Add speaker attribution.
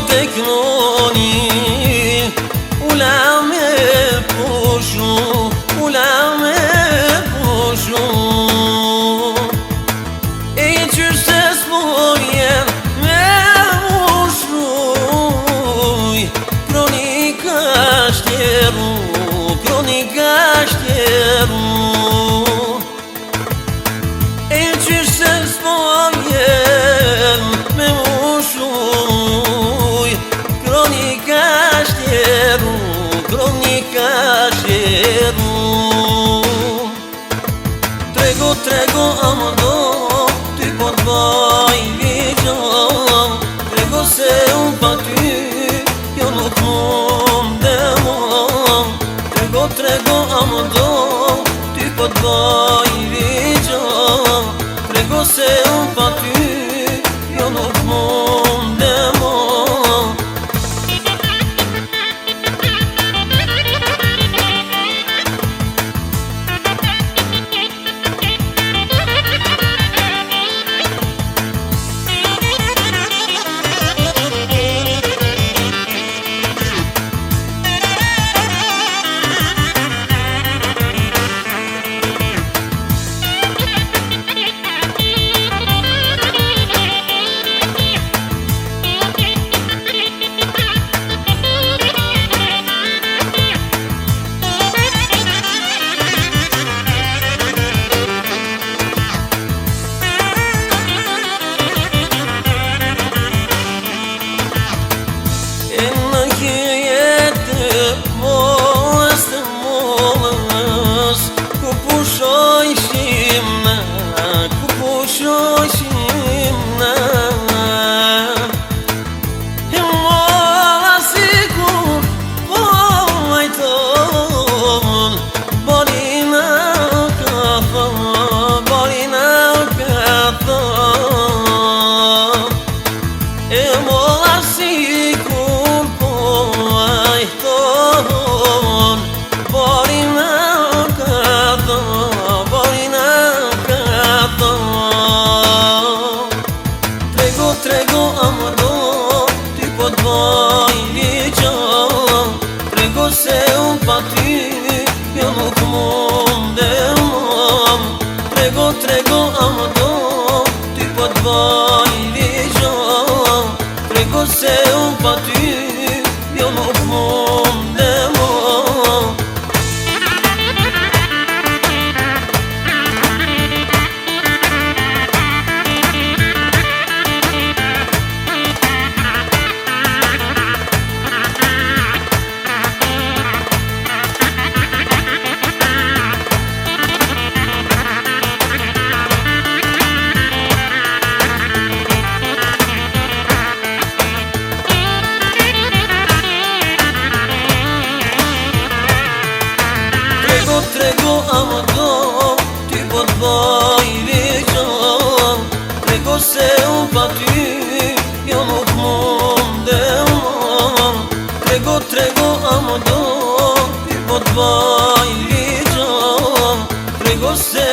Speaker 1: te kroni ula me pushu e qyse s'mojen me ushruj kronika shtjeru e qyse s'mojen me ushruj kronika shtjeru Trego amdo, ty po t'baj vigjon Trego se unë pa ty, jo nuk mund demon Trego amdo, ty po t'baj vigjon Trego se unë pa ty, jo nuk mund demon Trego amdo, ty po t'baj vigjon Trego se unë pa ty, jo nuk mund demon Trego amdo, ty po t'baj vigjon Trego se unë pa ty, jo nuk mund demon Trego amdo, ty po t'baj vigjon Trego se unë pa ty, jo nuk mund demon Trego amdo, ty po t'baj vigjon Trego se